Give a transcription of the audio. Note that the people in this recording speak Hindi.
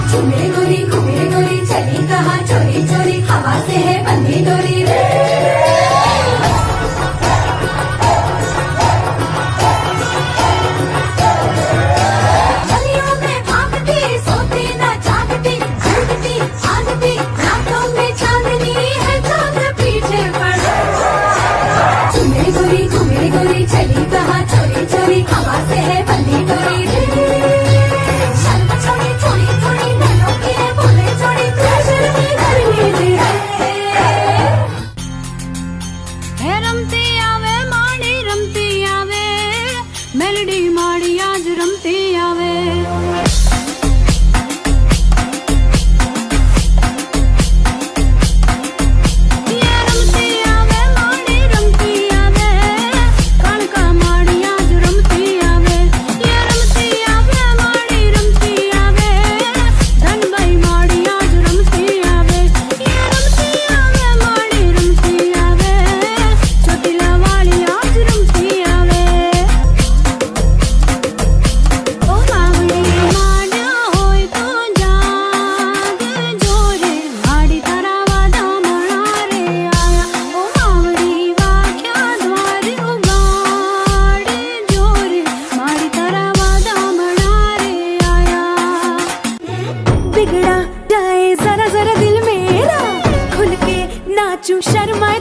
घूमे गोरी चली कहाँ चोरी चोरी हवा से है बंधी डोरी रे। गलियों में भागती सोती न जागती झूठती भागती रातों में चांदनी है चांद पीछे पड़ा। घूमे गोरी चली कहाँ चोरी चोरी हवा से है बंधी डोरी रे। मेलडी माड़ी आज रमती आवे ये रमती आवे माड़ी रमती आवे कणका माड़ी आज रमती आवे ये रमती आवे माड़ी रमती आवे धनबाई माड़ी आज रमती आवे ये रमती आवे माड़ी रमती आवे चोटीला वाली आज रमती आवे। बिगड़ा जाए जरा जरा दिल मेरा खुल के नाचूं शर्माए